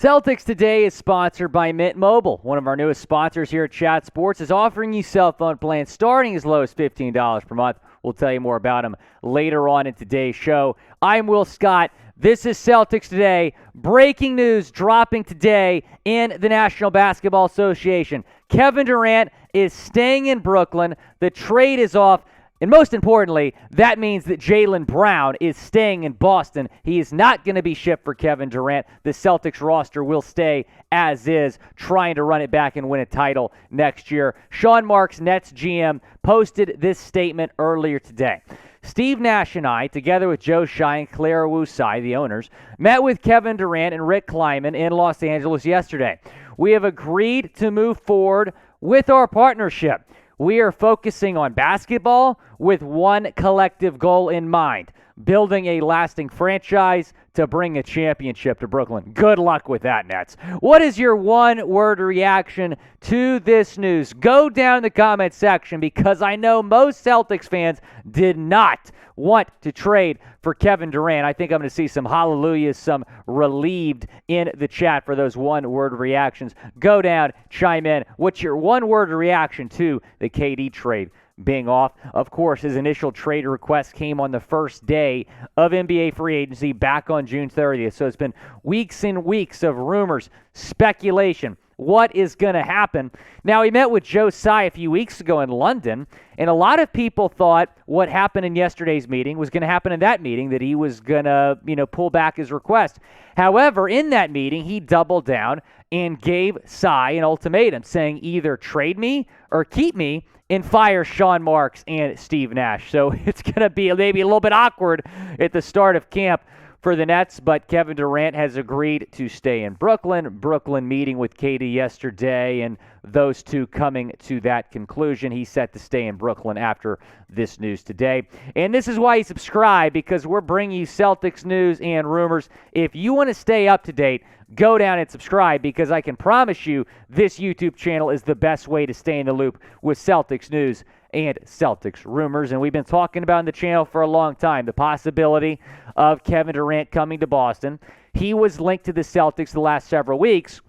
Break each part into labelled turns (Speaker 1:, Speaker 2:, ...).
Speaker 1: Celtics Today is sponsored by Mint Mobile. One of our newest sponsors here at Chat Sports is offering you cell phone plans starting as low as $15 per month. We'll tell you more about them later on in today's show. I'm Will Scott. This is Celtics Today. Breaking news dropping today in the National Basketball Association. Kevin Durant is staying in Brooklyn. The trade is off. And most importantly, that means that Jaylen Brown is staying in Boston. He is not going to be shipped for Kevin Durant. The Celtics roster will stay as is, trying to run it back and win a title next year. Sean Marks, Nets GM, posted this statement earlier today. Steve Nash and I, together with Joe Tsai and Clara Tsai, the owners, met with Kevin Durant and Rick Kleiman in Los Angeles yesterday. We have agreed to move forward with our partnership. We are focusing on basketball with one collective goal in mind, building a lasting franchise to bring a championship to Brooklyn. Good luck with that, Nets. What is your one-word reaction to this news? Go down in the comment section, because I know most Celtics fans did not want to trade for Kevin Durant. I think I'm going to see some hallelujahs, some relieved in the chat for those one-word reactions. Go down, chime in. What's your one-word reaction to the KD trade being off? Of course, his initial trade request came on the first day of NBA free agency back on June 30th. So it's been weeks and weeks of rumors, speculation. What is going to happen? Now, he met with Joe Tsai a few weeks ago in London, and a lot of people thought what happened in yesterday's meeting was going to happen in that meeting, that he was going to, pull back his request. However, in that meeting, he doubled down and gave Tsai an ultimatum, saying either trade me or keep me and fire Sean Marks and Steve Nash. So it's going to be maybe a little bit awkward at the start of camp for the Nets, but Kevin Durant has agreed to stay in Brooklyn. Brooklyn meeting with KD yesterday, and those two coming to that conclusion. He's set to stay in Brooklyn after this news today. And this is why you subscribe, because we're bringing you Celtics news and rumors. If you want to stay up to date, go down and subscribe, because I can promise you this YouTube channel is the best way to stay in the loop with Celtics news and Celtics rumors. And we've been talking about on the channel for a long time the possibility of Kevin Durant coming to Boston. He was linked to the Celtics the last several weeks.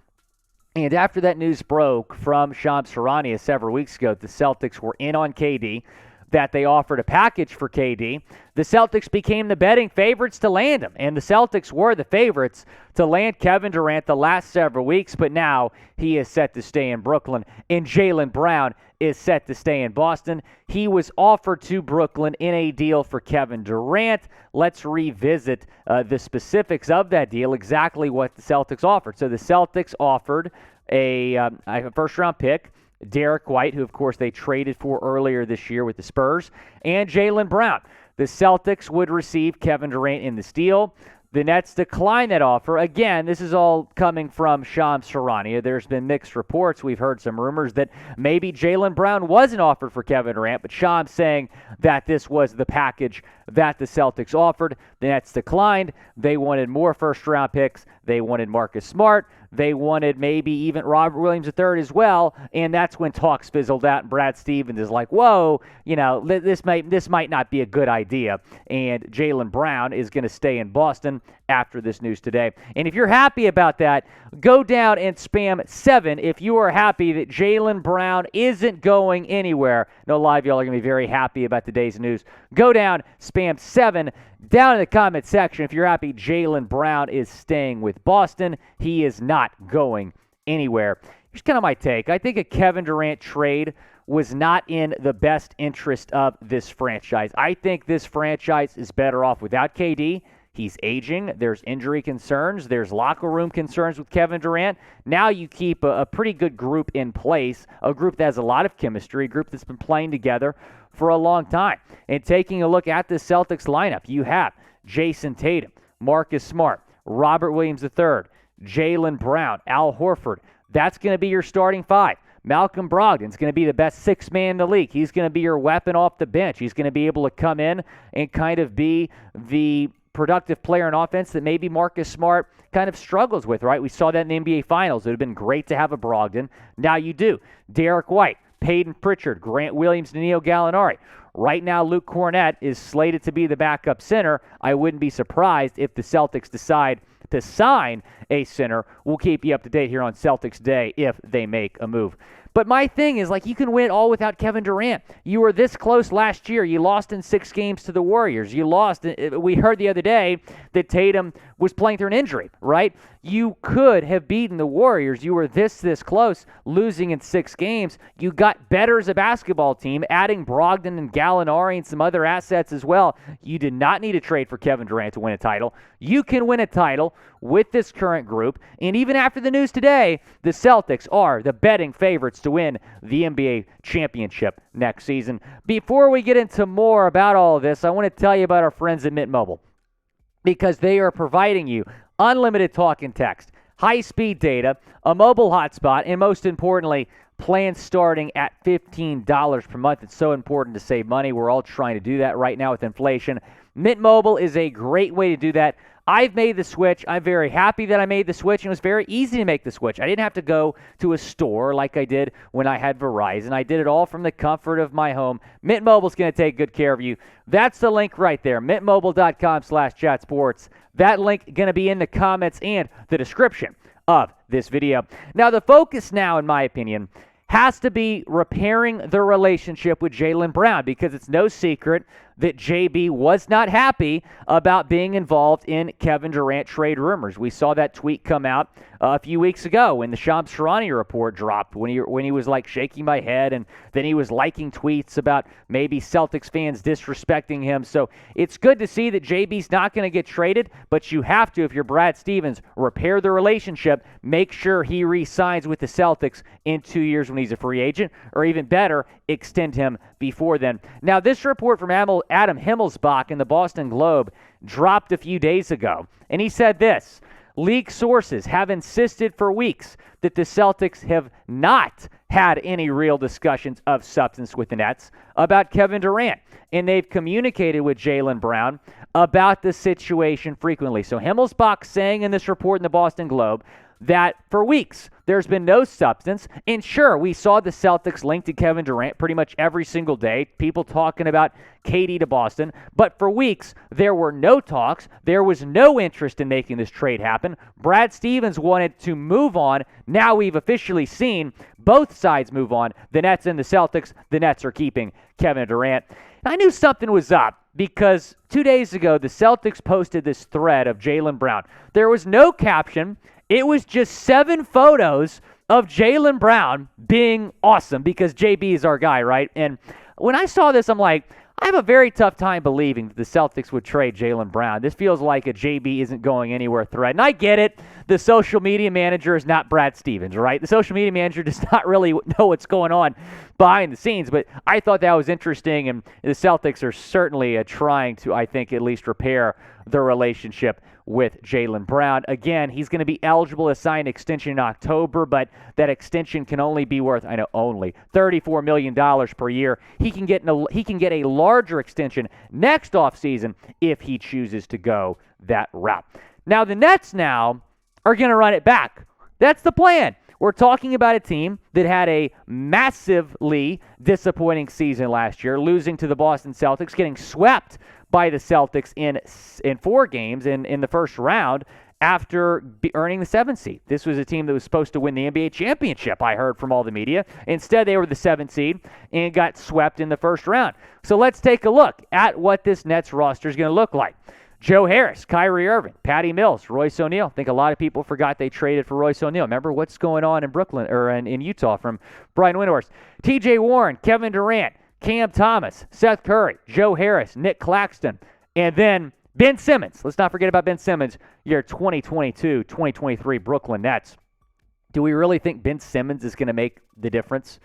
Speaker 1: And after that news broke from Shams Charania several weeks ago, the Celtics were in on KD, that they offered a package for KD. The Celtics became the betting favorites to land him, and the Celtics were the favorites to land Kevin Durant the last several weeks, but now he is set to stay in Brooklyn, and Jaylen Brown is set to stay in Boston. He was offered to Brooklyn in a deal for Kevin Durant. Let's revisit the specifics of that deal, exactly what the Celtics offered. So the Celtics offered a first-round pick, Derek White, who, of course, they traded for earlier this year with the Spurs, and Jaylen Brown. The Celtics would receive Kevin Durant in this deal. The Nets declined that offer. Again, this is all coming from Shams Charania. There's been mixed reports. We've heard some rumors that maybe Jaylen Brown wasn't offered for Kevin Durant, but Shams saying that this was the package that the Celtics offered. The Nets declined. They wanted more first-round picks. They wanted Marcus Smart. They wanted maybe even Robert Williams III as well, and that's when talks fizzled out, and Brad Stevens is like, whoa, this might not be a good idea, and Jaylen Brown is going to stay in Boston after this news today. And if you're happy about that, go down and spam 7 if you are happy that Jaylen Brown isn't going anywhere. No, a lot of y'all are going to be very happy about today's news. Go down, spam 7 down in the comment section if you're happy Jaylen Brown is staying with Boston. He is not going anywhere. Here's kind of my take. I think a Kevin Durant trade was not in the best interest of this franchise. I think this franchise is better off without KD. He's aging. There's injury concerns. There's locker room concerns with Kevin Durant. Now you keep a pretty good group in place, a group that has a lot of chemistry, a group that's been playing together for a long time. And taking a look at the Celtics lineup, you have Jason Tatum, Marcus Smart, Robert Williams III, Jaylen Brown, Al Horford. That's going to be your starting 5. Malcolm Brogdon's going to be the best 6 man in the league. He's going to be your weapon off the bench. He's going to be able to come in and kind of be the productive player in offense that maybe Marcus Smart kind of struggles with, right? We saw that in the NBA Finals. It would have been great to have a Brogdon. Now you do. Derek White, Peyton Pritchard, Grant Williams, Danilo Gallinari. Right now, Luke Cornett is slated to be the backup center. I wouldn't be surprised if the Celtics decide to sign a center. We'll keep you up to date here on Celtics Day if they make a move. But my thing is, like, you can win all without Kevin Durant. You were this close last year. You lost in 6 games to the Warriors. You lost. We heard the other day that Tatum was playing through an injury, right? You could have beaten the Warriors. You were this close, losing in 6 games. You got better as a basketball team, adding Brogdon and Gallinari and some other assets as well. You did not need to trade for Kevin Durant to win a title. You can win a title with this current group. And even after the news today, the Celtics are the betting favorites to win the NBA championship next season. Before we get into more about all of this, I want to tell you about our friends at Mint Mobile, because they are providing you unlimited talk and text, high-speed data, a mobile hotspot, and most importantly, plans starting at $15 per month. It's so important to save money. We're all trying to do that right now with inflation. Mint Mobile is a great way to do that. I've made the switch. I'm very happy that I made the switch, and it was very easy to make the switch. I didn't have to go to a store like I did when I had Verizon. I did it all from the comfort of my home. Mint Mobile's going to take good care of you. That's the link right there, mintmobile.com/chatsports. That link going to be in the comments and the description of this video. Now, the focus now, in my opinion, has to be repairing the relationship with Jaylen Brown, because it's no secret that JB was not happy about being involved in Kevin Durant trade rumors. We saw that tweet come out a few weeks ago when the Charania report dropped, when he was like shaking my head, and then he was liking tweets about maybe Celtics fans disrespecting him. So it's good to see that JB's not going to get traded, but you have to, if you're Brad Stevens, repair the relationship, make sure he re-signs with the Celtics in 2 years when he's a free agent, or even better, extend him before then. Now, this report from Adam Himmelsbach in the Boston Globe dropped a few days ago, and he said this: league sources have insisted for weeks that the Celtics have not had any real discussions of substance with the Nets about Kevin Durant, and they've communicated with Jaylen Brown about the situation frequently. So Himmelsbach saying in this report in the Boston Globe that for weeks there's been no substance. And sure, we saw the Celtics linked to Kevin Durant pretty much every single day, people talking about KD to Boston. But for weeks, there were no talks. There was no interest in making this trade happen. Brad Stevens wanted to move on. Now we've officially seen both sides move on, the Nets and the Celtics. The Nets are keeping Kevin Durant. And I knew something was up, because 2 days ago, the Celtics posted this thread of Jaylen Brown. There was no caption. It was just 7 photos of Jaylen Brown being awesome, because JB is our guy, right? And when I saw this, I'm like, I have a very tough time believing that the Celtics would trade Jaylen Brown. This feels like a JB isn't going anywhere thread. And I get it. The social media manager is not Brad Stevens, right? The social media manager does not really know what's going on behind the scenes. But I thought that was interesting. And the Celtics are certainly trying to, I think, at least repair the relationship with Jaylen Brown. Again, he's going to be eligible to sign an extension in October, but that extension can only be worth, I know, only $34 million per year. He can get a larger extension next offseason if he chooses to go that route. Now, the Nets now are going to run it back. That's the plan. We're talking about a team that had a massively disappointing season last year, losing to the Boston Celtics, getting swept by the Celtics in 4 games in the first round after earning the 7th seed. This was a team that was supposed to win the NBA championship, I heard from all the media. Instead, they were the 7th seed and got swept in the first round. So let's take a look at what this Nets roster is going to look like. Joe Harris, Kyrie Irving, Patty Mills, Royce O'Neal. I think a lot of people forgot they traded for Royce O'Neal. Remember what's going on in Brooklyn or in Utah from Brian Windhorst. TJ Warren, Kevin Durant, Cam Thomas, Seth Curry, Joe Harris, Nick Claxton, and then Ben Simmons. Let's not forget about Ben Simmons, your 2022-2023 Brooklyn Nets. Do we really think Ben Simmons is going to make the difference?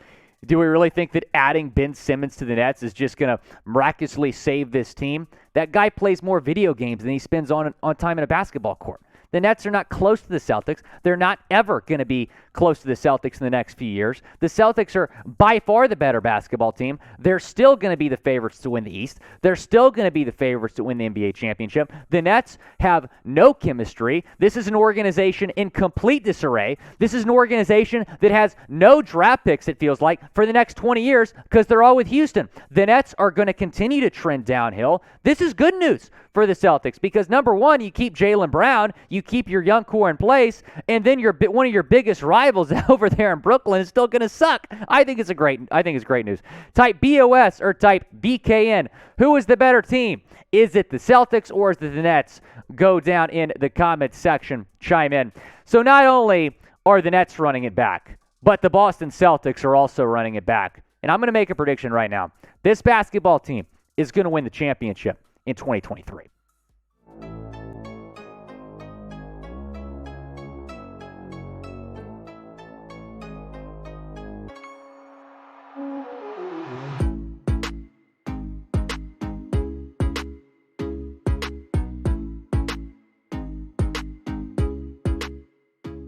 Speaker 1: Do we really think that adding Ben Simmons to the Nets is just going to miraculously save this team? That guy plays more video games than he spends on time in a basketball court. The Nets are not close to the Celtics. They're not ever going to be close to the Celtics in the next few years. The Celtics are by far the better basketball team. They're still going to be the favorites to win the East. They're still going to be the favorites to win the NBA championship. The Nets have no chemistry. This is an organization in complete disarray. This is an organization that has no draft picks, it feels like, for the next 20 years because they're all with Houston. The Nets are going to continue to trend downhill. This is good news for the Celtics because, number one, you keep Jaylen Brown, you keep your young core in place, and then one of your biggest rivals over there in Brooklyn is still going to suck. I think it's great news. Type BOS or type BKN. Who is the better team? Is it the Celtics or is it the Nets? Go down in the comments section. Chime in. So not only are the Nets running it back, but the Boston Celtics are also running it back. And I'm going to make a prediction right now. This basketball team is going to win the championship in 2023.